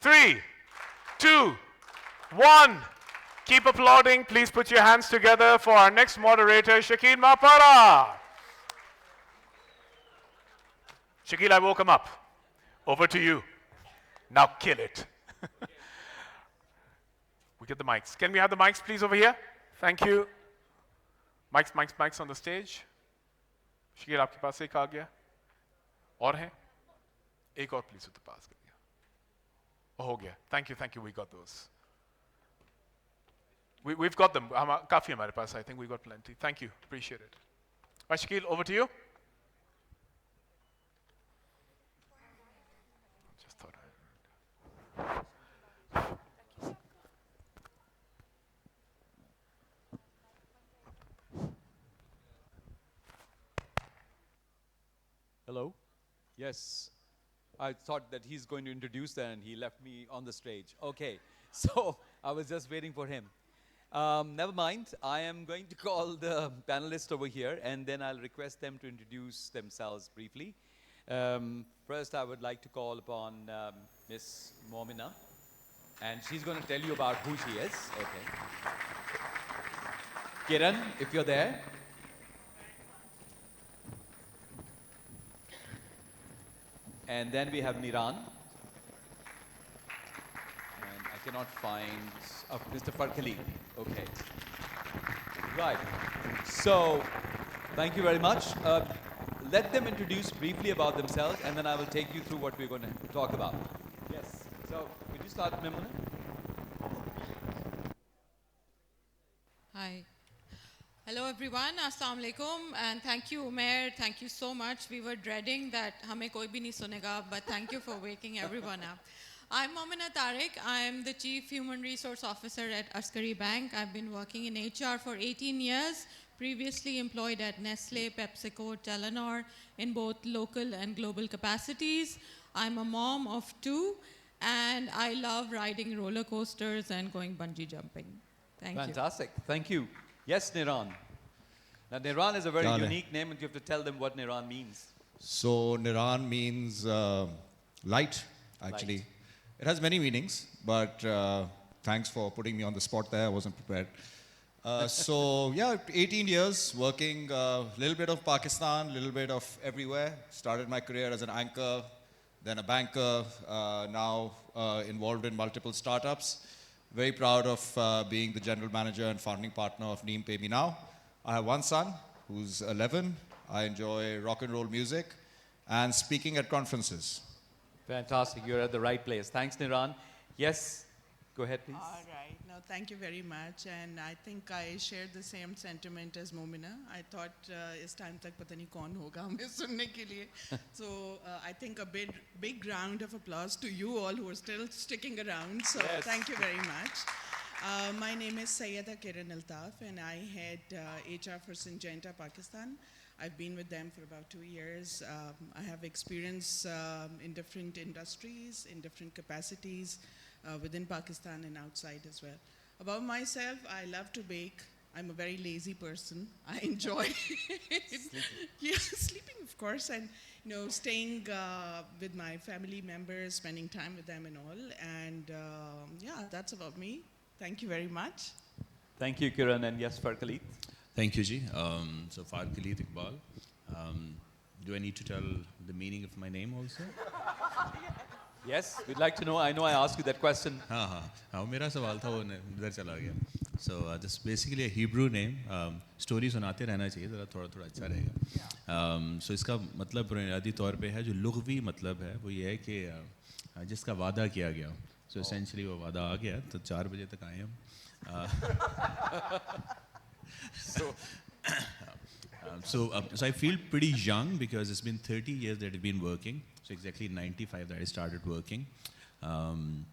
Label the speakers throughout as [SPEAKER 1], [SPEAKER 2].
[SPEAKER 1] 3, 2, 1. Keep applauding. Please put your hands together for our next moderator, Shakil Mapara. Shakil, I woke him up. Over to you. Now kill it. We get the mics. Can we have the mics, please, over here? Thank you. Mics on the stage. Shakeel आपके पास एक आ गया और है एक और please उधर पास कर दिया हो गया thank you we got those we've got them काफी हमारे पास I think we got plenty thank you appreciate it Shakil over to you just thought
[SPEAKER 2] Hello. Yes. I thought that he's going to introduce that and he left me on the stage. Okay. So I was just waiting for him. Never mind. I am going to call the panelists over here and then I'll request them to introduce themselves briefly. First, I would like to call upon Miss Momina. And she's going to tell you about who she is. Okay. Kiran, if you're there. And then we have Niran. And I cannot find Mr. Farkhali. Okay. Right. So, thank you very much. Let them introduce briefly about themselves and then I will take you through what we're going to talk about. Yes. So, could you start, Mimuna?
[SPEAKER 3] Hi. Hello everyone, Assalamu alaikum, and thank you Umair, thank you so much. We were dreading that hame koi bhi nahi sunega, but thank you for waking everyone up. I'm Momina Tariq, I'm the Chief Human Resource Officer at Askari Bank. I've been working in HR for 18 years, previously employed at Nestle, PepsiCo, Telenor in both local and global capacities. I'm a mom of 2 and I love riding roller coasters and going bungee jumping. Thank you.
[SPEAKER 2] Fantastic, thank you. Yes, Niran. Now, Niran is a very unique name, and you have to tell them what Niran means.
[SPEAKER 4] So, Niran means light, actually. Light. It has many meanings, but thanks for putting me on the spot there. I wasn't prepared. So, yeah, 18 years working, a little bit of Pakistan, a little bit of everywhere. Started my career as an anchor, then a banker, now involved in multiple startups. Very proud of being the general manager and founding partner of Neem Pay Me Now. I have one son who's 11. I enjoy rock and roll music and speaking at conferences.
[SPEAKER 2] Fantastic. You're at the right place. Thanks, Niran. Yes, go ahead, please.
[SPEAKER 5] All right. No, thank you very much. And I think I shared the same sentiment as Momina. I thought is time tak pata nahi kaun hoga hame sunne ke liye. So I think a big round of applause to you all who are still sticking around. So yes. Thank you very much. My name is Sayyeda Kiran Altaf and I head HR for Syngenta Pakistan. I've been with them for about 2 years. I have experience in different industries, in different capacities. Within Pakistan and outside as well. About myself, I love to bake. I'm a very lazy person. I enjoy sleeping, of course, and staying with my family members, spending time with them and all. And yeah, that's about me. Thank you very much.
[SPEAKER 2] Thank you, Kiran, and yes, Farkhali.
[SPEAKER 6] Thank you, Ji. So Farkhali Iqbal. Do I need to tell the meaning of my name also?
[SPEAKER 2] Yes, we'd like to know. I know I asked you that question.
[SPEAKER 6] हाँ मेरा सवाल था वो इधर चला गया. So this is basically a Hebrew name. Story सुनाते रहना चाहिए ज़रा थोड़ा अच्छा रहेगा. So इसका मतलब बुनियादी तौर पे है जो लुग़वी मतलब है वो ये है कि जिसका वादा किया गया. So essentially वो वादा आ गया तो 4 बजे तक आए हम. So I feel pretty young because it's been 30 years that I've been working. So exactly in 95 that I started working. And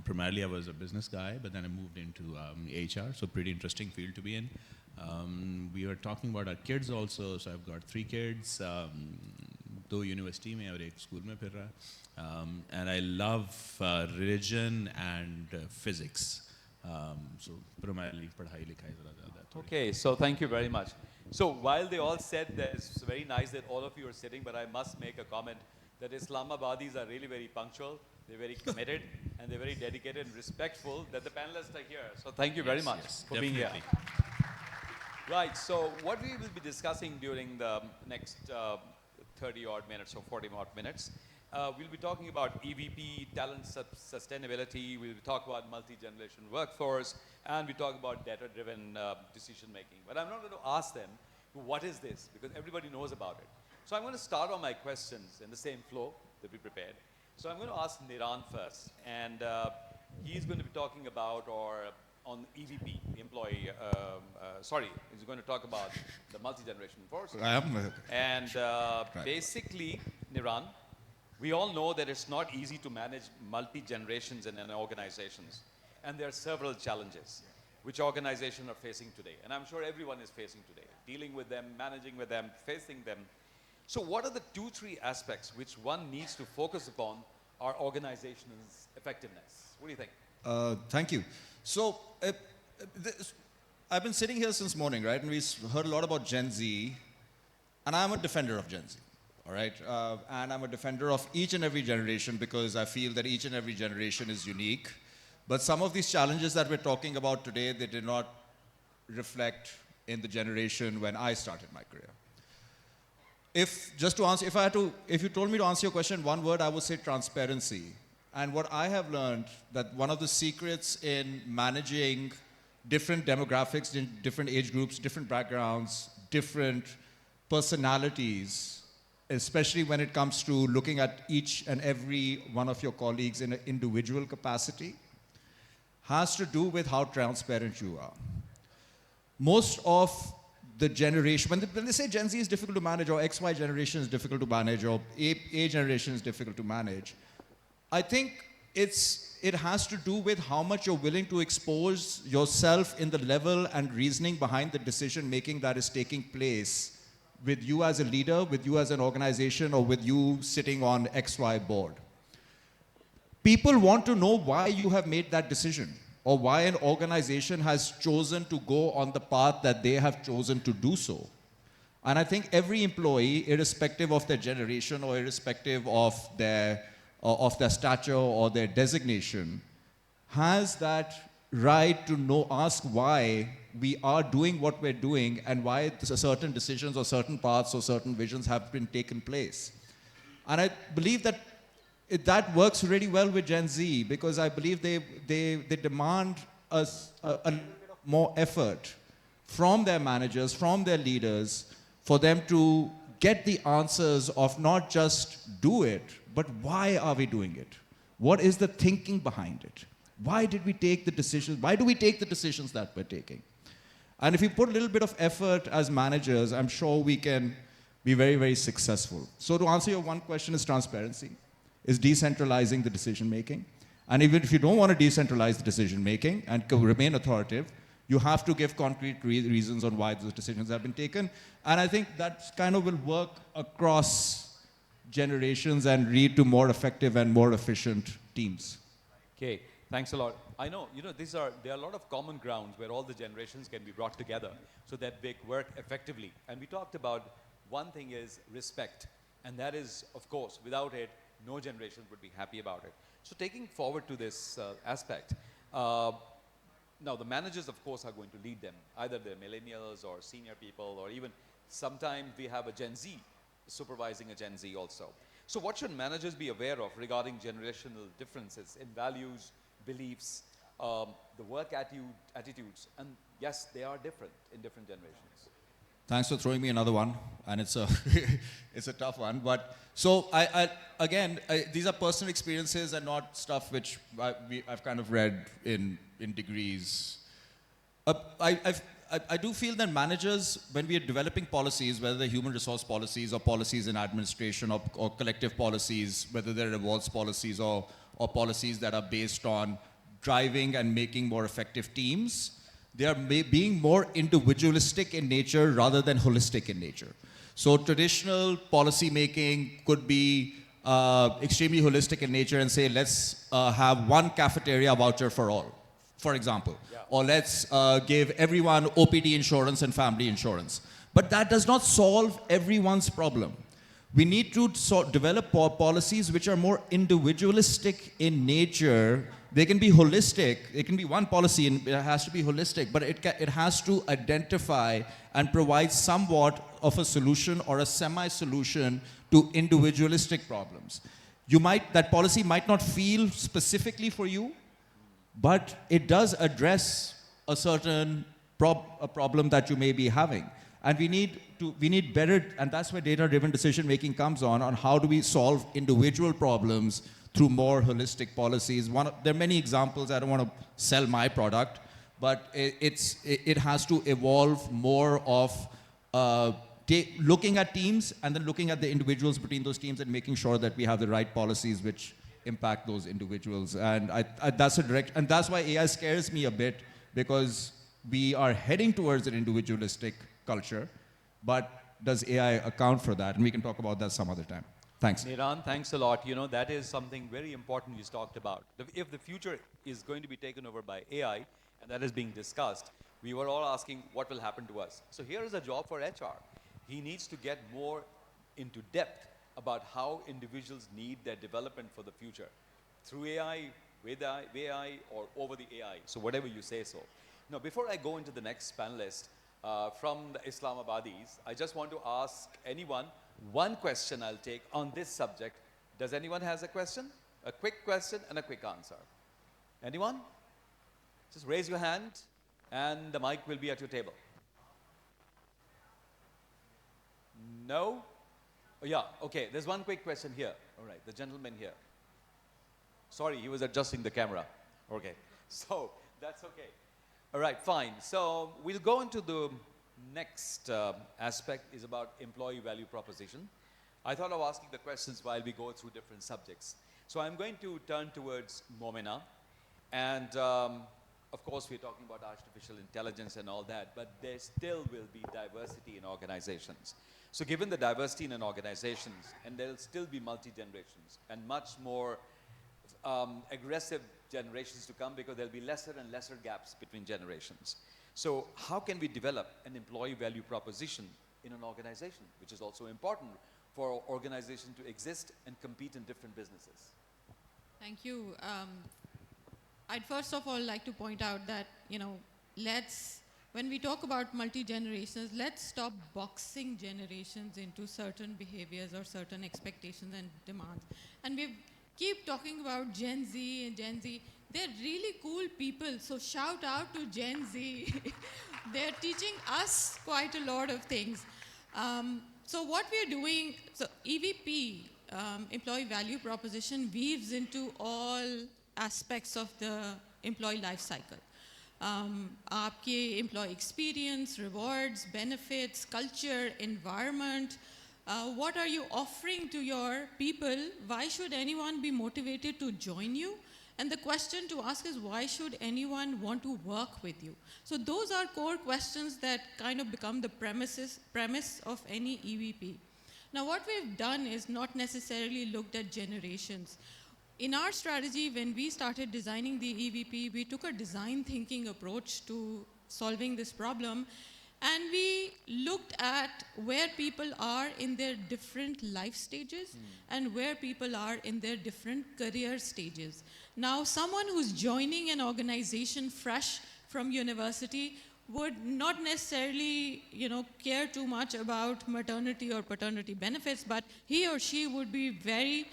[SPEAKER 6] primarily I was a business guy, but then I moved into HR, so pretty interesting field to be in. We were talking about our kids also, so I've got 3 kids, 2 university mein aur 1 school mein phir raha. And I love religion and physics. So primarily padhai likhai zara zyada.
[SPEAKER 2] Okay, so thank you very much. So while they all said that it's very nice that all of you are sitting, but I must make a comment that Islamabadis are really very punctual. they're very committed, and they're very dedicated and respectful that the panelists are here. So thank you very much
[SPEAKER 6] Yes,
[SPEAKER 2] for being here.
[SPEAKER 6] definitely.
[SPEAKER 2] Right, so what we will be discussing during the next 30 odd minutes or 40 odd minutes, we'll be talking about EVP, talent sustainability, we'll be talking about multi-generation workforce, and we talk about data-driven decision making. But I'm not going to ask them, what is this? Because everybody knows about it. So I'm going to start on my questions in the same flow that we prepared. So I'm going to ask Niran first, and he's going to be talking about, or on EVP, employee, he's going to talk about the multi-generation force.
[SPEAKER 4] I am.
[SPEAKER 2] And basically, Niran, we all know that it's not easy to manage multi-generations in an organizations. And there are several challenges which organizations are facing today. And I'm sure everyone is facing today, dealing with them, managing with them, facing them. So what are the 2-3 aspects which one needs to focus upon our organization's effectiveness? What do you think?
[SPEAKER 4] Thank you. So, I've been sitting here since morning, right? And we heard a lot about Gen Z. And I'm a defender of Gen Z, all right? And I'm a defender of each and every generation because I feel that each and every generation is unique. But some of these challenges that we're talking about today, they did not reflect in the generation when I started my career. If you told me to answer your question in one word, I would say transparency. And what I have learned that one of the secrets in managing different demographics, different age groups, different backgrounds, different personalities, especially when it comes to looking at each and every one of your colleagues in an individual capacity, has to do with how transparent you are. Most of the generation, when they say Gen Z is difficult to manage, or XY generation is difficult to manage, or A generation is difficult to manage, I think it has to do with how much you're willing to expose yourself in the level and reasoning behind the decision making that is taking place with you as a leader, with you as an organization, or with you sitting on XY board. People want to know why you have made that decision, or why an organization has chosen to go on the path that they have chosen to do so. And I think every employee, irrespective of their generation or irrespective of their stature or their designation, has that right to ask why we are doing what we're doing and why certain decisions or certain paths or certain visions have been taken place. And I believe that that works really well with Gen Z, because I believe they demand a more effort from their managers, from their leaders, for them to get the answers of not just do it, but why are we doing it? What is the thinking behind it? Why did we take the decisions? Why do we take the decisions that we're taking? And if we put a little bit of effort as managers, I'm sure we can be very, very successful. So to answer your one question is transparency, is decentralizing the decision making. And even if you don't want to decentralize the decision making and remain authoritative, you have to give concrete reasons on why those decisions have been taken. And I think that kind of will work across generations and lead to more effective and more efficient teams.
[SPEAKER 2] Okay, thanks a lot. I know, there are a lot of common grounds where all the generations can be brought together so that they work effectively. And we talked about one thing is respect. And that is, of course, without it, no generation would be happy about it. So taking forward to this aspect, now the managers, of course, are going to lead them. Either they're millennials or senior people, or even sometimes we have a Gen Z supervising a Gen Z also. So what should managers be aware of regarding generational differences in values, beliefs, the work attitudes? And yes, they are different in different generations.
[SPEAKER 4] Thanks for throwing me another one, and it's a it's a tough one. But so these are personal experiences and not stuff which I've kind of read in degrees. I do feel that managers, when we are developing policies, whether they're human resource policies or policies in administration or collective policies, whether they're rewards policies or policies that are based on driving and making more effective teams, they are being more individualistic in nature rather than holistic in nature. So traditional policy making could be extremely holistic in nature and say, let's have one cafeteria voucher for all, for example. Yeah. Or let's give everyone OPD insurance and family insurance. But that does not solve everyone's problem. we need to develop policies which are more individualistic in nature. They can be holistic. It can be one policy and it has to be holistic, but it has to identify and provide somewhat of a solution or a semi-solution to individualistic problems. That policy might not feel specifically for you, but it does address a certain problem that you may be having. And we need better, and that's where data-driven decision-making comes on how do we solve individual problems through more holistic policies. There are many examples. I don't want to sell my product, but it has to evolve more of looking at teams and then looking at the individuals between those teams and making sure that we have the right policies which impact those individuals. And that's why AI scares me a bit, because we are heading towards an individualistic culture, but does AI account for that? And we can talk about that some other time. Thanks.
[SPEAKER 2] Niran, thanks a lot. You know, that is something very important you talked about. If the future is going to be taken over by AI, and that is being discussed, we were all asking what will happen to us. So here is a job for HR. He needs to get more into depth about how individuals need their development for the future, through AI, with AI, or over the AI. So whatever you say so. Now, before I go into the next panelist, from the Islamabadis, I just want to ask anyone one question I'll take on this subject. Does anyone has a question? A quick question and a quick answer. Anyone? Just raise your hand and the mic will be at your table. No? Oh, yeah, okay, there's one quick question here. All right, the gentleman here. Sorry, he was adjusting the camera. Okay, so that's okay. All right, fine. So we'll go into the next aspect is about employee value proposition. I thought of asking the questions while we go through different subjects. So I'm going to turn towards Momina. And of course, we're talking about artificial intelligence and all that, but there still will be diversity in organizations. So given the diversity in organizations, and there'll still be multi-generations and much more aggressive generations to come, because there'll be lesser and lesser gaps between generations. So how can we develop an employee value proposition in an organization, which is also important for our organization to exist and compete in different businesses?
[SPEAKER 3] Thank you. I'd first of all like to point out that, when we talk about multi-generations, let's stop boxing generations into certain behaviors or certain expectations and demands. And we keep talking about Gen Z and Gen Z. They're really cool people, so shout out to Gen Z. They're teaching us quite a lot of things. So what we're doing, so EVP, employee value proposition, weaves into all aspects of the employee life cycle. Aapke employee experience, rewards, benefits, culture, environment. What are you offering to your people? Why should anyone be motivated to join you? And the question to ask is, why should anyone want to work with you? So those are core questions that kind of become the premise of any EVP. Now what we've done is not necessarily looked at generations. In our strategy, when we started designing the EVP, we took a design thinking approach to solving this problem. And we looked at where people are in their different life stages and where people are in their different career stages. Now, someone who's joining an organization fresh from university would not necessarily, care too much about maternity or paternity benefits, but he or she would be very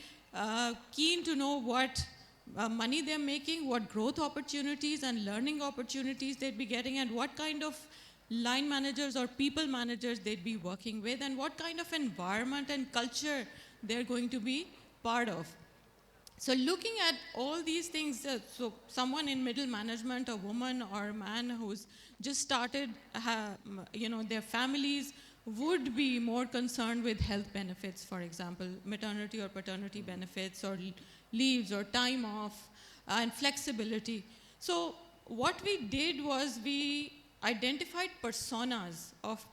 [SPEAKER 3] keen to know what money they're making, what growth opportunities and learning opportunities they'd be getting, and what kind of line managers or people managers they'd be working with, and what kind of environment and culture they're going to be part of. So looking at all these things, so someone in middle management, a woman or a man who's just started, their families would be more concerned with health benefits, for example, maternity or paternity benefits or leaves or time off and flexibility. So what we did was we identified personas of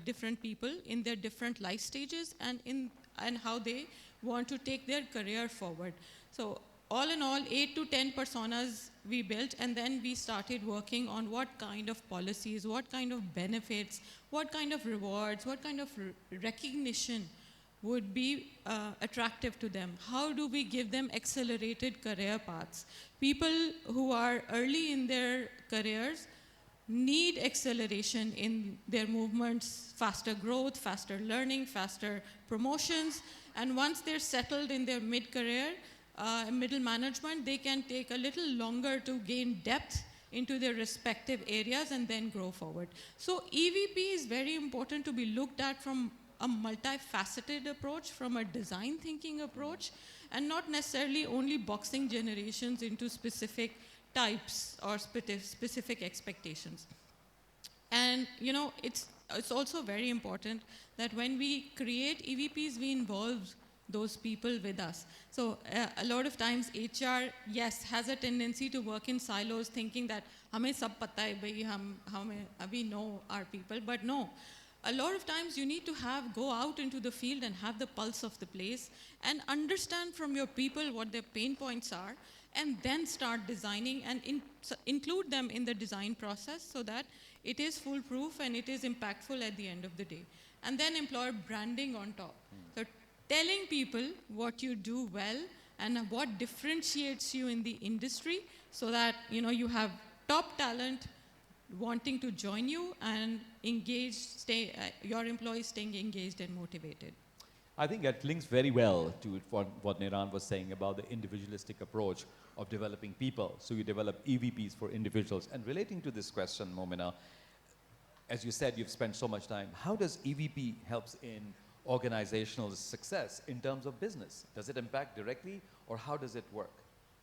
[SPEAKER 3] different people in their different life stages and how they want to take their career forward. So all in all, 8 to 10 personas we built, and then we started working on what kind of policies, what kind of benefits, what kind of rewards, what kind of recognition would be attractive to them? How do we give them accelerated career paths? People who are early in their careers need acceleration in their movements, faster growth, faster learning, faster promotions. And once they're settled in their mid-career, middle management, they can take a little longer to gain depth into their respective areas and then grow forward. So EVP is very important to be looked at from a multifaceted approach, from a design thinking approach, and not necessarily only boxing generations into specific types or specific expectations. And you know, it's also very important that when we create EVPs, we involve those people with us. So a lot of times HR, yes, has a tendency to work in silos, thinking that hame sab pata hai bhai, we know our people, but no. A lot of times you need to go out into the field and have the pulse of the place and understand from your people what their pain points are, and then start designing and include them in the design process so that it is foolproof and it is impactful at the end of the day. And then employer branding on top. So telling people what you do well and what differentiates you in the industry, so that you have top talent wanting to join you and engage, your employees staying engaged and motivated.
[SPEAKER 2] I think that links very well to what Niran was saying about the individualistic approach of developing people. So you develop EVPs for individuals. And relating to this question, Momina, as you said, you've spent so much time. How does EVP helps in organizational success in terms of business? Does it impact directly, or how does it work?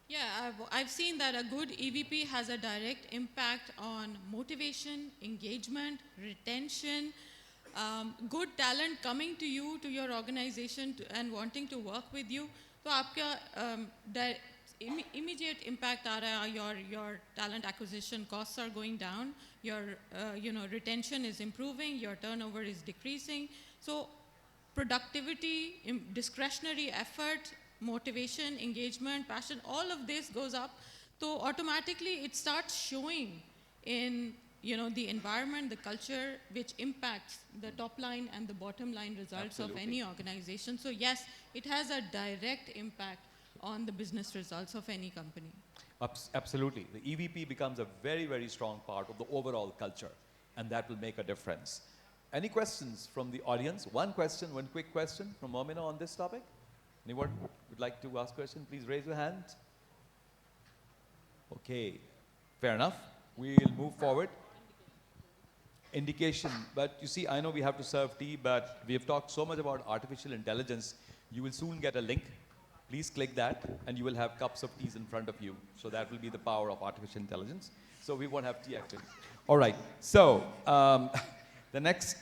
[SPEAKER 3] Yeah, I've seen that a good EVP has a direct impact on motivation, engagement, retention, good talent coming to you, to your organization, and wanting to work with you. So आपका immediate impact aa raha hai, your talent acquisition costs are going down, your retention is improving, your turnover is decreasing. So productivity, discretionary effort, motivation, engagement, passion, all of this goes up. So automatically it starts showing in the environment, the culture, which impacts the top line and the bottom line results of any organization. So yes, it has a direct impact on the business results of any company.
[SPEAKER 2] Absolutely. The EVP becomes a very, very strong part of the overall culture, and that will make a difference. Any questions from the audience? One question, one quick question from Momina on this topic? Anyone would like to ask a question? Please raise your hand. Okay, fair enough. We'll move forward. Indication, but you see, I know we have to serve tea, but we have talked so much about artificial intelligence. You will soon get a link. Please click that, and you will have cups of teas in front of you. So that will be the power of artificial intelligence. So we won't have tea, actually. All right, so the next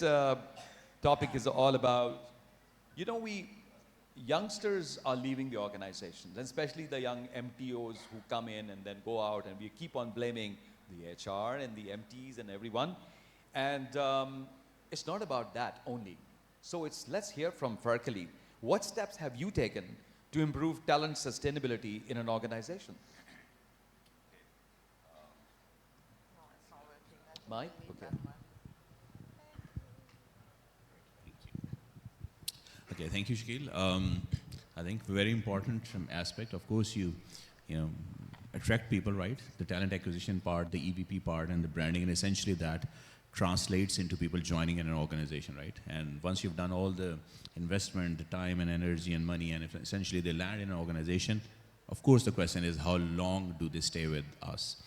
[SPEAKER 2] topic is all about, youngsters are leaving the organizations, and especially the young MTOs who come in and then go out, and we keep on blaming the HR and the MTs and everyone. And it's not about that only. So let's hear from Farkali. What steps have you taken to improve talent sustainability in an organization? Mike? Okay.
[SPEAKER 6] Okay, thank you, Shakil. I think very important aspect, of course, you attract people, right? The talent acquisition part, the EVP part, and the branding, and essentially that translates into people joining in an organization, right? And once you've done all the investment, the time and energy and money, and if essentially they land in an organization, of course the question is, how long do they stay with us?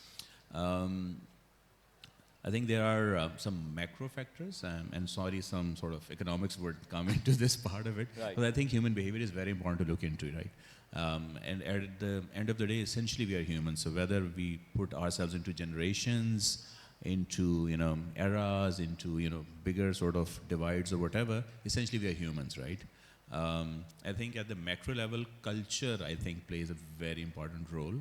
[SPEAKER 6] I think there are some macro factors, and sorry, some sort of economics would come into this part of it.
[SPEAKER 2] Right.
[SPEAKER 6] But I think human behavior is very important to look into, right? And at the end of the day, essentially we are humans. So whether we put ourselves into generations, into eras, into bigger sort of divides or whatever, essentially we are humans, right? I think at the macro level, culture I think plays a very important role.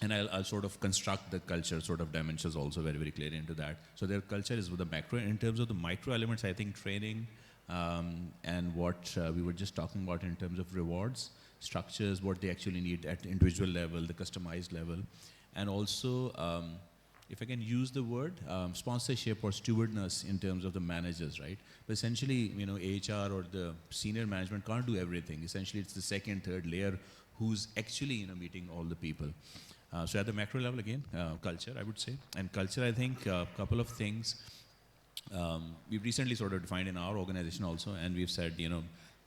[SPEAKER 6] And I'll sort of construct the culture sort of dimensions also very, very clearly into that. So their culture is with the macro. In terms of the micro elements, I think training and what we were just talking about in terms of rewards, structures, what they actually need at individual level, the customized level. And also if I can use the word, sponsorship or stewardness in terms of the managers, right? But essentially, HR or the senior management can't do everything. Essentially, it's the second, third layer who's actually, meeting all the people. So at the macro level, again, culture, I would say. And culture, I think, a couple of things. We've recently sort of defined in our organization also, and we've said,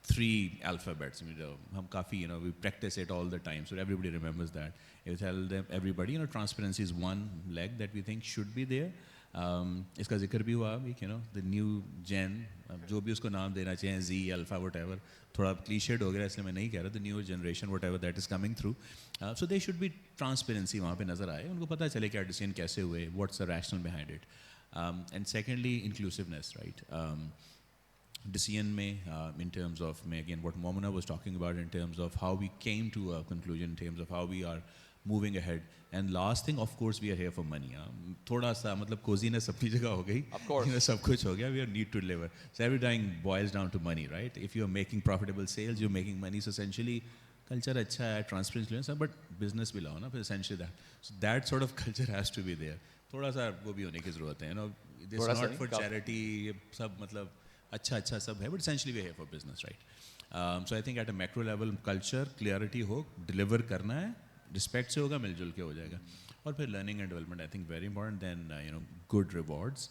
[SPEAKER 6] 3 alphabets. We practice it all the time, so everybody remembers that. You tell them, everybody, transparency is one leg that we think should be there. इसका जिक्र भी हुआ अभी, the new gen, जो भी उसको नाम देना चाहिए, Z, Alpha, whatever, थोड़ा cliched हो गया इसलिए मैं नहीं कह रहा, the newer generation, whatever that is coming through. So there should be transparency वहाँ पे नज़र आए, उनको पता चले क्या decision कैसे हुए, what's the rationale behind it. And secondly, inclusiveness, right? Decision में, in terms of, again, what Momina was talking about in terms of how we came to a conclusion, in terms of how we are moving ahead. And last thing, of course, we are here for money. थोड़ा सा मतलब coziness अपनी जगह हो गई.
[SPEAKER 2] Of course.
[SPEAKER 6] सब कुछ हो गया. We need to deliver. So everything boils down to money, right? If you are making profitable sales, you're making money. So essentially, culture अच्छा है, transparency है, but business भी लाओ ना, essentially that. So that sort of culture has to be there. थोड़ा सा वो भी होने की ज़रूरत है. This is not for charity. सब मतलब अच्छा सब है, but essentially we are here for business, right? So I think at a macro level, culture, clarity हो, deliver करना है, respect से होगा, मिलजुल के हो जाएगा. और फिर learning and development, I think very important. Then good rewards.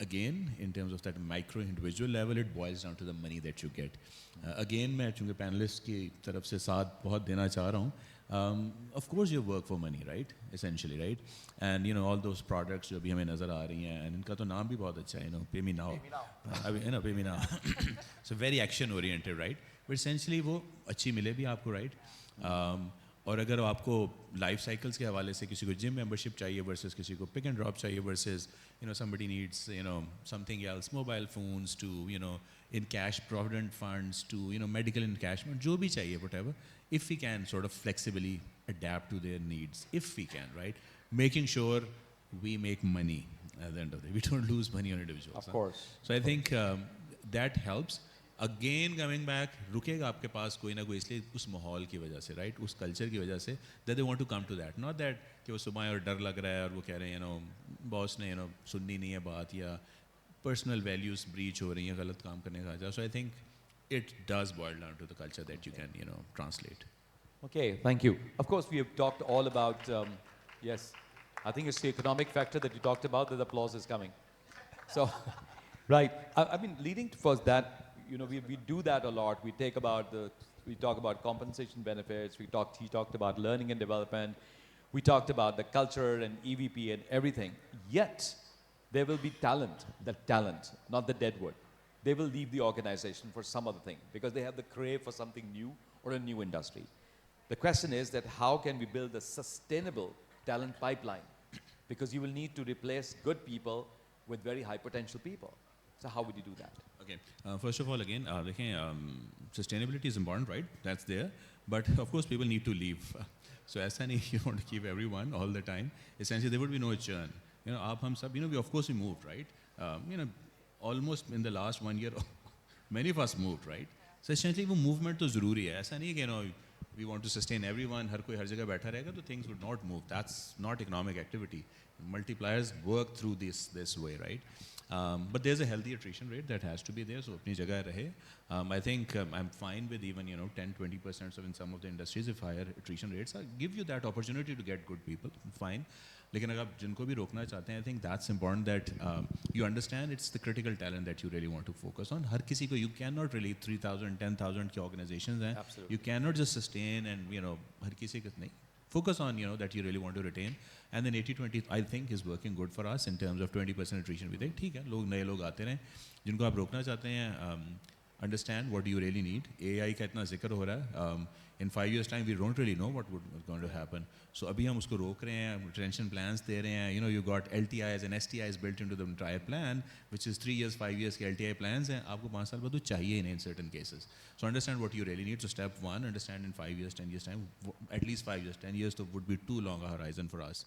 [SPEAKER 6] Again, in terms of that micro individual level, it boils down to the money that you get. Again, मैं चूँकि panelist की तरफ से साथ बहुत देना चाह रहा हूँ. Of course, you work for money, right? Essentially, right? And all those products जो भी हमें नज़र आ रही हैं, and इनका तो नाम भी बहुत अच्छा है, pay me now. Pay me now. So very action oriented, right? But essentially वो अच्छी मिले भी आपको, right? और अगर आपको लाइफ साइकिल्स के हवाले से किसी को जिम मेंबरशिप चाहिए वर्सेस किसी को पिक एंड ड्रॉप चाहिए versus somebody needs something else, mobile phones to in cash provident funds to medical encashment, जो भी चाहिए, whatever, if we can sort of flexibly adapt to their needs, if we can, right, making sure we make money at the end of the day, we don't lose money on individuals.
[SPEAKER 2] Of course.
[SPEAKER 6] So I think that helps. Again, coming back, रुकेगा आपके पास कोई ना कोई, इसलिए उस माहौल की वजह से, right, उस कल्चर की वजह से, that they want to come to that, not that कि वो सुबह और डर लग रहा है और वो कह रहे हैं बॉस ने सुननी नहीं है बात, या personal values breach हो रही हैं, गलत काम करने का वजह. So I think it does boil down to the culture that you can translate.
[SPEAKER 2] Okay, thank you. Of course, we have talked all about, yes, I think it's the economic factor that you talked about, that the applause is coming. So, right, I mean, leading towards that, we do that a lot. We talk about compensation benefits. He talked about learning and development. We talked about the culture and EVP and everything. Yet, there will be talent, not the dead wood. They will leave the organization for some other thing because they have the crave for something new or a new industry. The question is that how can we build a sustainable talent pipeline? Because you will need to replace good people with very high potential people. So how would you do that?
[SPEAKER 6] Okay. First of all, again, sustainability is important, right? That's there. But of course, people need to leave. So as you want to keep everyone all the time. Essentially, there would be no churn. आप हम सब, we of course we moved, right? Almost in the last 1 year, many of us moved, right? So essentially, वो movement तो ज़रूरी है. ऐसा नहीं कि we want to sustain everyone. हर कोई हर जगह बैठा रहेगा, तो things would not move. That's not economic activity. Multipliers work through this way, right? But there's a healthy attrition rate that has to be there, so अपनी जगह रहे. I think I'm fine with even 10-20% in some of the industries if higher attrition rates give you that opportunity to get good people. Fine. लेकिन अगर आप जिनको भी रोकना चाहते हैं, I think that's important that you understand it's the critical talent that you really want to focus on. हर किसी को, you cannot really 3,000, 10,000 की organizations हैं.
[SPEAKER 2] Absolutely.
[SPEAKER 6] You cannot just sustain and हर किसी को नहीं. Focus on that you really want to retain, and then 80-20 I think is working good for us in terms of 20% attrition. We think ठीक है, नए लोग आते रहें, जिनको आप रोकना चाहते हैं, understand what do you really need. AI का इतना जिक्र हो रहा है. In 5 years time we don't really know what is going to happen. So अभी हम उसको रोक रहे हैं, retention plans दे रहे हैं. You got LTIs and STIs built into the entire plan, which is 3 years, 5 years के LTI plans हैं. आपको 5 साल बाद तो चाहिए ही नहीं in certain cases. So understand what you really need. So step 1, understand in 5 years, 10 years time, at least 5 years, 10 years would be too long a horizon for us.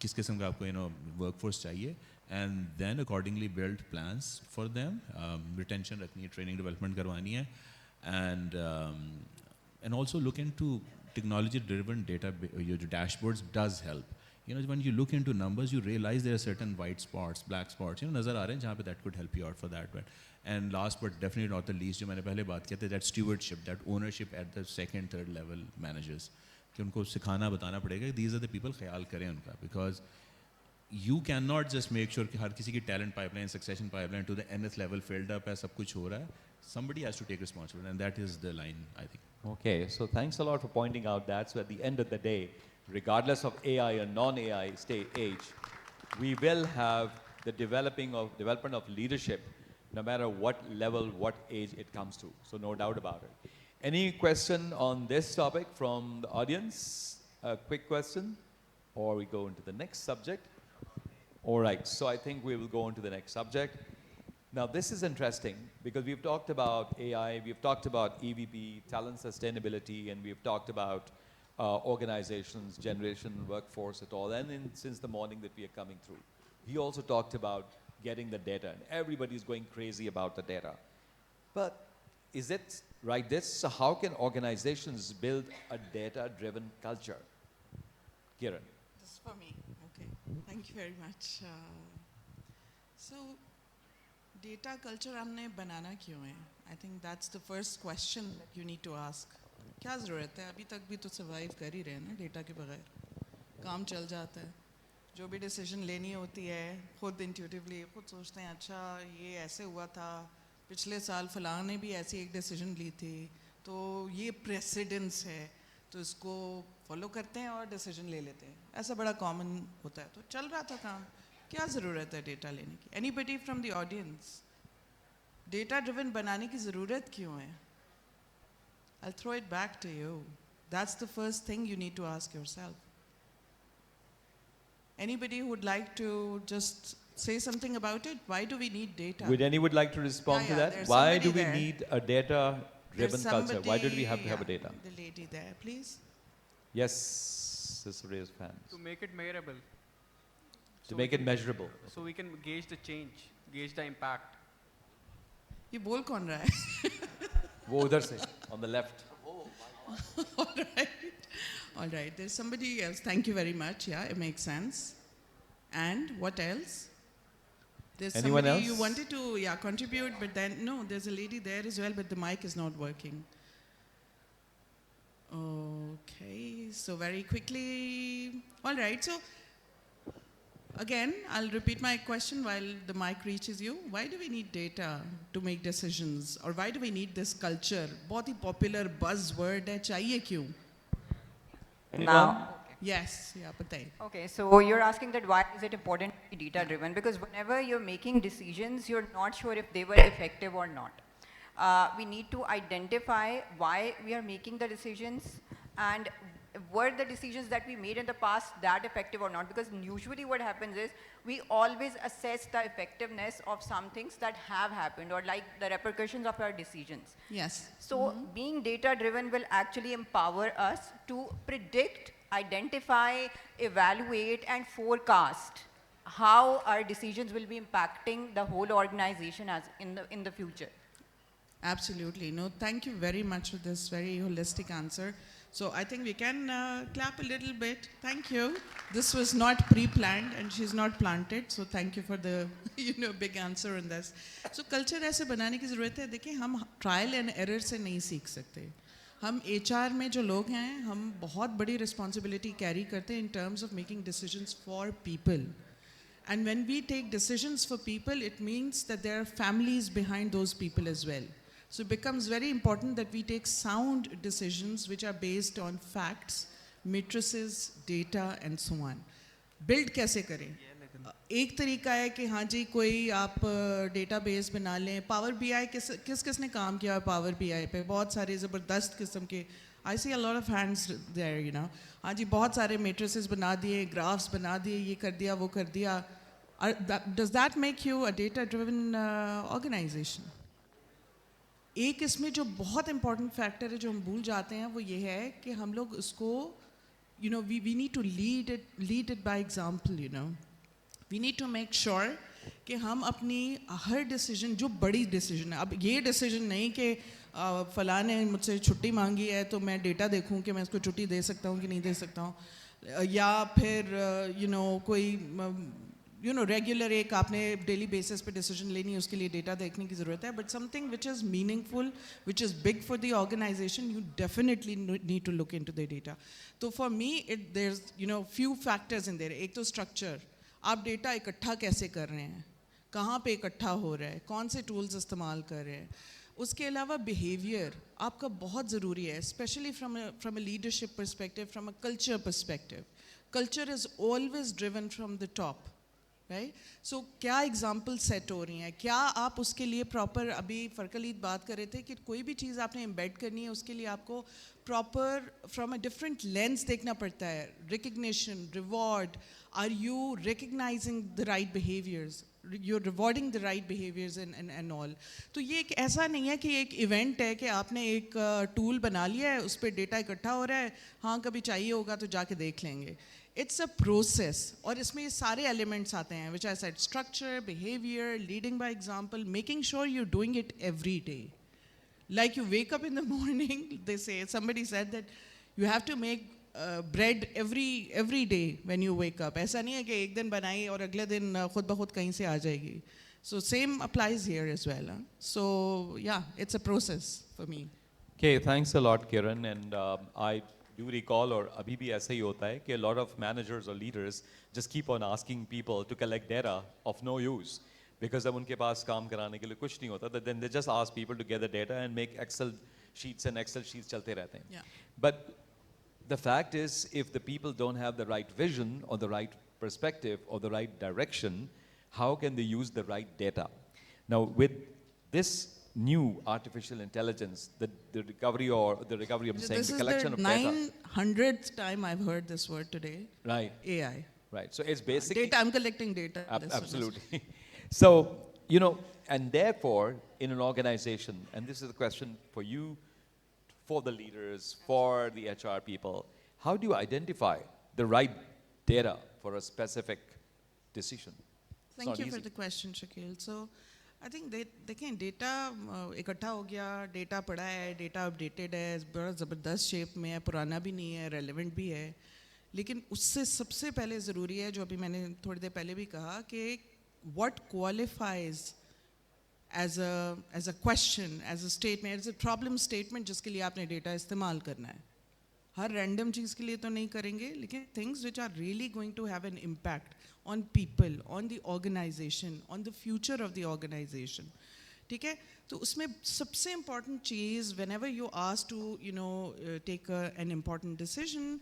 [SPEAKER 6] किस किस्म का आपको workforce चाहिए, and then accordingly build plans for them. Retention रखनी है, training development करवानी है, and also look into technology driven data. Your dashboards does help. You know, when you look into numbers, you realize there are certain white spots, black spots, you know, नज़र आ रहे हैं जहाँ पे that could help you out for that. And last but definitely not the least, जो मैंने पहले बात किया था, that stewardship, that ownership at the second, third level managers, कि उनको सिखाना बताना पड़ेगा, these are the people, ख्याल करें उनका, because you cannot just make sure कि हर किसी की talent pipeline, succession pipeline to the nth level filled up है, सब कुछ हो रहा है. Somebody has to take responsibility, and that is the line, I think.
[SPEAKER 2] Okay, so thanks a lot for pointing out that. So at the end of the day, regardless of AI or non-AI age, we will have the development of leadership, no matter what level, what age it comes to. So no doubt about it. Any question on this topic from the audience? A quick question, or we go into the next subject. All right, so I think we will go on to the next subject. Now this is interesting because we've talked about AI, we've talked about EVP, talent sustainability, and we've talked about organizations, generation, workforce, at all. And since the morning that we are coming through, he also talked about getting the data, and everybody's going crazy about the data. But is it right this? So how can organizations build a data-driven culture? Kiran.
[SPEAKER 5] This is for me. Okay. Thank you very much. So, data culture हमने बनाना क्यों है? I think that's the first question that you need to ask. क्या ज़रूरत है? अभी तक भी तो survive कर ही रहे हैं ना डेटा के बगैर. काम चल जाता है. जो भी decision लेनी होती है, खुद intuitively खुद सोचते हैं अच्छा ये ऐसे हुआ था, पिछले साल फलां ने भी ऐसी एक decision ली थी, तो ये precedence है, तो इसको follow करते हैं और decision ले लेते हैं. ऐसा बड़ा common होता है. तो चल रहा था काम. क्या ज़रूरत है डेटा लेने की? Anybody from the audience? Data driven बनाने की ज़रूरत क्यों है? I'll throw it back to you. That's the first thing you need to ask yourself. Anybody who would like to just say something about it? Why do we need data?
[SPEAKER 2] Would anyone like to respond to that?
[SPEAKER 5] there's
[SPEAKER 2] Why do
[SPEAKER 5] somebody
[SPEAKER 2] we
[SPEAKER 5] there.
[SPEAKER 2] need a data-driven
[SPEAKER 5] There's
[SPEAKER 2] culture? Why do we
[SPEAKER 5] somebody-
[SPEAKER 2] have to have a
[SPEAKER 5] yeah,
[SPEAKER 2] data?
[SPEAKER 5] The lady there, please.
[SPEAKER 2] Yes, sister raised hands.
[SPEAKER 7] To make it measurable.
[SPEAKER 2] To make it measurable.
[SPEAKER 7] So we can gauge the change, gauge the impact.
[SPEAKER 5] ये बोल कौन रहा है?
[SPEAKER 2] वो उधर से, on the left.
[SPEAKER 5] All right. All right. There's somebody else. Thank you very much. Yeah, it makes sense. And what else? There's
[SPEAKER 2] Anyone
[SPEAKER 5] somebody
[SPEAKER 2] else?
[SPEAKER 5] you wanted to contribute, but then no, there's a lady there as well, but the mic is not working. Okay. So very quickly. All right. So again, I'll repeat my question while the mic reaches you. Why do we need data to make decisions? Or why do we need this culture? बहुत ही popular buzzword है, चाहिए क्यों?
[SPEAKER 8] Now,
[SPEAKER 5] Yes, yeah, बताइए.
[SPEAKER 8] okay, so you're asking that why is it important to be data driven? Because whenever you're making decisions, you're not sure if they were effective or not. We need to identify why we are making the decisions and were the decisions that we made in the past that effective or not? Because usually what happens is we always assess the effectiveness of some things that have happened or like the repercussions of our decisions.
[SPEAKER 5] Yes.
[SPEAKER 8] So being data driven will actually empower us to predict, identify, evaluate and forecast how our decisions will be impacting the whole organization as in the future.
[SPEAKER 5] Absolutely. No, thank you very much for this very holistic answer. So I think we can clap a little bit. Thank you. This was not pre-planned and she's not planted. So thank you for the big answer on this. So culture ऐसे बनाने की ज़रूरत है. देखिए हम trial and error से नहीं सीख सकते. हम HR में जो लोग हैं हम बहुत बड़ी responsibility carry करते हैं in terms of making decisions for people. And when we take decisions for people, it means that there are families behind those people as well. So it becomes very important that we take sound decisions which are based on facts, matrices, data and so on. Build कैसे करें? एक तरीका है कि हाँ जी कोई आप database बना लें. पावर बीआई किसने काम किया पावर बीआई पे? बहुत सारे ज़बरदस्त किस्म के. I see a lot of hands there, हाँ जी बहुत सारे matrices बना दिए, graphs बना दिए, ये कर दिया, वो कर दिया. Does that make you a data-driven organization? एक इसमें जो बहुत important factor है जो हम भूल जाते हैं वो ये है कि हम लोग उसको we need to lead it by example. We need to make sure कि हम अपनी हर decision जो बड़ी decision है, अब ये decision नहीं कि फलां ने मुझसे छुट्टी मांगी है तो मैं डेटा देखूं कि मैं उसको छुट्टी दे सकता हूं कि नहीं दे सकता हूं, या फिर कोई रेगुलर एक आपने डेली बेसिस पे डिसीजन लेनी है, उसके लिए डेटा देखने की ज़रूरत है, but something which is meaningful, which is big for the organisation, you definitely need to look into the data. तो for me it there is few factors in there. एक तो स्ट्रक्चर, आप डेटा इकट्ठा कैसे कर रहे हैं, कहाँ पे इकट्ठा हो रहा है, कौन से टूल्स इस्तेमाल कर रहे हैं. उसके अलावा बिहेवियर आपका बहुत ज़रूरी है, specially from a leadership perspective, from a culture perspective. Culture is always driven from the top, right. So क्या एग्जाम्पल सेट हो रही हैं, क्या आप उसके लिए प्रॉपर, अभी फरकलीद बात कर रहे थे कि कोई भी चीज़ आपने एम्बेड करनी है उसके लिए आपको proper from a different lens देखना पड़ता है. Recognition, reward, are you recognising the right behaviours, you're rewarding the right behaviors and all. तो ये एक ऐसा नहीं है कि एक इवेंट है कि आपने एक टूल बना लिया है, उस पर डेटा इकट्ठा हो रहा है, हाँ कभी चाहिए होगा तो जाके देख लेंगे. इट्स अ प्रोसेस, और इसमें ये सारे एलिमेंट्स आते हैं, which I said, structure, behaviour, leading by example, making sure you're doing it every day. Like you wake up in the morning, they say, somebody said that you have to make bread every day when you wake up. ऐसा नहीं है कि एक दिन बनाई और अगले दिन खुद ब खुद कहीं से आ जाएगी. So same applies here as well. So yeah, it's a process for me.
[SPEAKER 2] Okay, thanks a lot, Kiran. And I do recall, or abhi bhi aisa hi hota hai, कि a lot of managers or leaders just keep on asking people to collect data of no use. Because जब उनके पास काम कराने के लिए कुछ नहीं होता, then they just ask people to get the data and make Excel sheets, and Excel sheets चलते रहते हैं.
[SPEAKER 5] Yeah.
[SPEAKER 2] But the fact is, if the people don't have the right vision or the right perspective or the right direction, how can they use the right data? Now, with this new artificial intelligence, the recovery of the
[SPEAKER 5] This
[SPEAKER 2] the collection
[SPEAKER 5] is
[SPEAKER 2] of
[SPEAKER 5] the
[SPEAKER 2] data.
[SPEAKER 5] 900th time I've heard this word today.
[SPEAKER 2] Right,
[SPEAKER 5] AI.
[SPEAKER 2] right. So it's basically
[SPEAKER 5] Data. I'm collecting data. That's what it is.
[SPEAKER 2] absolutely. So, and therefore, in an organization, and this is a question for you, for the leaders, for the HR people, how do you identify the right data for a specific decision? It's
[SPEAKER 5] Thank
[SPEAKER 2] not
[SPEAKER 5] you
[SPEAKER 2] easy.
[SPEAKER 5] for the question, Shakil. So, I think देखें data इकट्ठा हो गया, data पड़ा है, data updated है, बड़ा ज़बरदस्त shape में है, पुराना भी नहीं है, रेलेवेंट भी है, लेकिन उससे सबसे पहले ज़रूरी है, जो अभी मैंने थोड़ी देर पहले भी कहा, कि what qualifies as a question, as a statement, as a problem statement जिसके लिए आपने डेटा इस्तेमाल करना है. हर रैंडम चीज़ के लिए तो नहीं करेंगे, लेकिन things which are really going to have an impact on people, on the organisation, on the future of the organisation. ठीक है, तो उसमें सबसे इम्पॉर्टेंट चीज़, whenever you ask to take an important decision,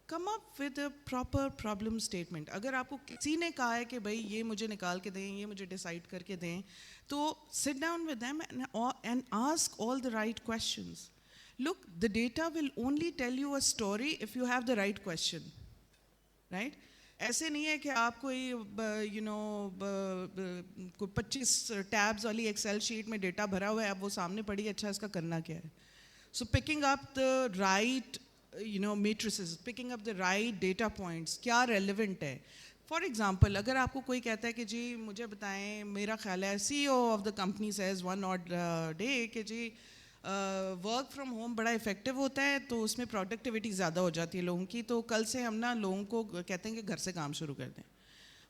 [SPEAKER 5] come up with a proper problem statement. अगर आपको किसी ने कहा है कि भाई ये मुझे निकाल के दें, ये मुझे डिसाइड करके दें, तो sit down with them and ask all the right questions. Look, the data will only tell you a story if you have the right question, right? ऐसे नहीं है कि आप कोई कोई 25 टैब्स वाली एक्सेल शीट में डेटा भरा हुआ है, अब वो सामने पड़ी, अच्छा इसका करना क्या है. So picking up the right matrices, picking up the right data points, क्या relevant है. फॉर एग्जाम्पल, अगर आपको कोई कहता है कि जी मुझे बताएं, मेरा ख्याल है CEO of the company says one odd day कि जी वर्क फ्रॉम होम बड़ा इफेक्टिव होता है, तो उसमें प्रोडक्टिविटी ज़्यादा हो जाती है लोगों की, तो कल से हम ना लोगों को कहते हैं कि घर से काम शुरू कर दें.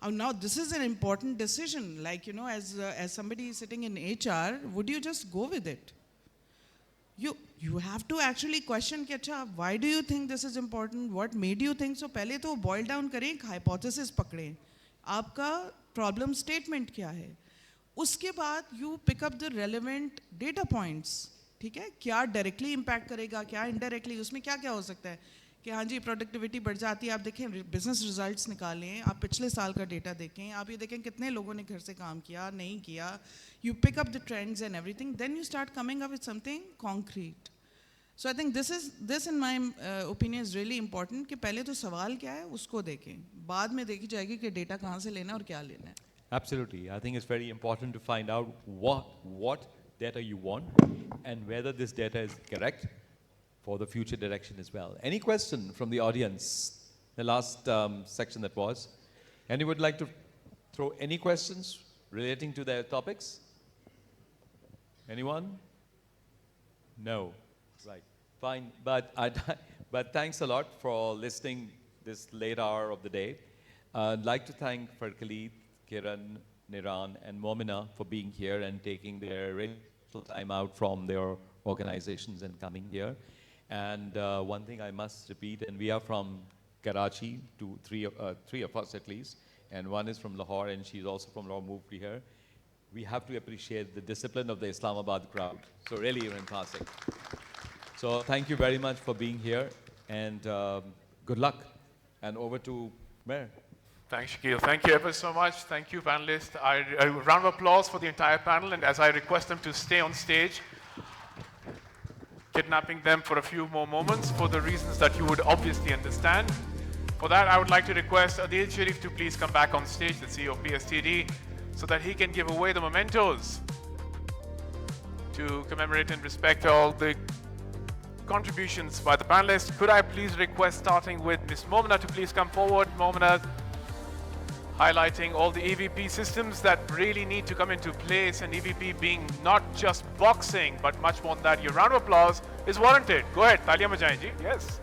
[SPEAKER 5] अब now this is an important decision, like as somebody sitting in HR, would you just go with it? You have to actually question कि अच्छा why do you think this is important, what made you think so. पहले तो boil down करें, एक hypothesis पकड़ें, आपका problem statement क्या है, उसके बाद you pick up the relevant data points. ठीक है, क्या directly impact करेगा, क्या indirectly, उसमें क्या क्या हो सकता है कि हाँ जी प्रोडक्टिविटी बढ़ जाती है. आप देखें बिजनेस रिजल्ट्स निकालें, आप पिछले साल का डेटा देखें, आप ये देखें कितने लोगों ने घर से काम किया, नहीं किया. You pick up the trends and everything, then you start coming up with something concrete. So I think this in my opinion is really important कि पहले तो सवाल क्या है उसको देखें, बाद में देखी जाएगी कि डेटा कहाँ से लेना है और क्या लेना है.
[SPEAKER 2] Absolutely. I think it's very important to find out what data you want and whether this data is correct for the future direction as well. Any question from the audience? The last section that was. Anyone would like to throw any questions relating to their topics? Anyone? No. Right. Fine. But but thanks a lot for listening this late hour of the day. I'd like to thank Farkaleed, Kiran, Niran, and Momina for being here and taking their really time out from their organizations and coming here. And one thing I must repeat, and we are from Karachi, three of us at least, and one is from Lahore, and she's also from Lahore, moved here. We have to appreciate the discipline of the Islamabad crowd. So really fantastic. So thank you very much for being here, and good luck. And over to Mayor.
[SPEAKER 1] Thanks, Shakil. Thank you ever so much. Thank you, panelists. A round of applause for the entire panel, and as I request them to stay on stage, kidnapping them for a few more moments for the reasons that you would obviously understand. For that, I would like to request Adil Sharif to please come back on stage, the CEO of PSTD, so that he can give away the mementos to commemorate and respect all the contributions by the panelists. Could I please request, starting with Ms. Momina, to please come forward. Momina, highlighting all the EVP systems that really need to come into place, and EVP being not just boxing, but much more than that. Your round of applause is warranted. Go ahead, Talia Majaye ji. Yes.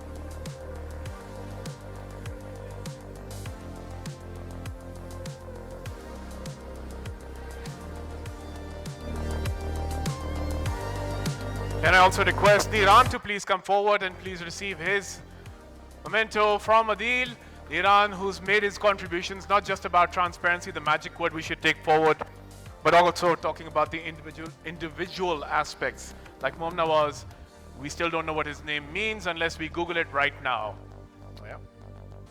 [SPEAKER 1] Can I also request Niran to please come forward and please receive his memento from Adil. Niran, who's made his contributions not just about transparency, the magic word we should take forward, but also talking about the individual aspects. Like Momna was, we still don't know what his name means unless we Google it right now. Yeah.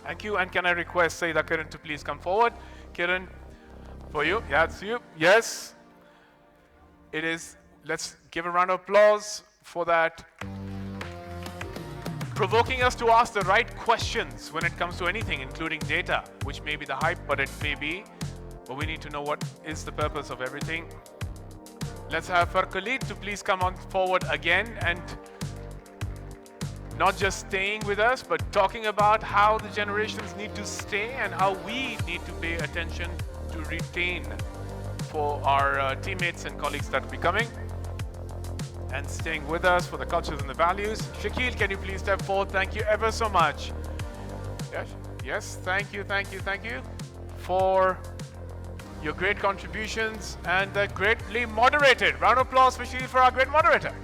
[SPEAKER 1] Thank you. And can I request Saida Kiran to please come forward? Kiran, for you. Yeah, it's you. Yes. It is. Let's give a round of applause for that. Provoking us to ask the right questions when it comes to anything, including data, which may be the hype, but it may be. But we need to know what is the purpose of everything. Let's have Farkaleed to please come on forward again, and not just staying with us, but talking about how the generations need to stay and how we need to pay attention to retain for our teammates and colleagues that will be coming and staying with us for the cultures and the values. Shakil, can you please step forward? Thank you ever so much. Yes, yes, thank you for your great contributions and greatly moderated. Round of applause for Shakil for our great moderator.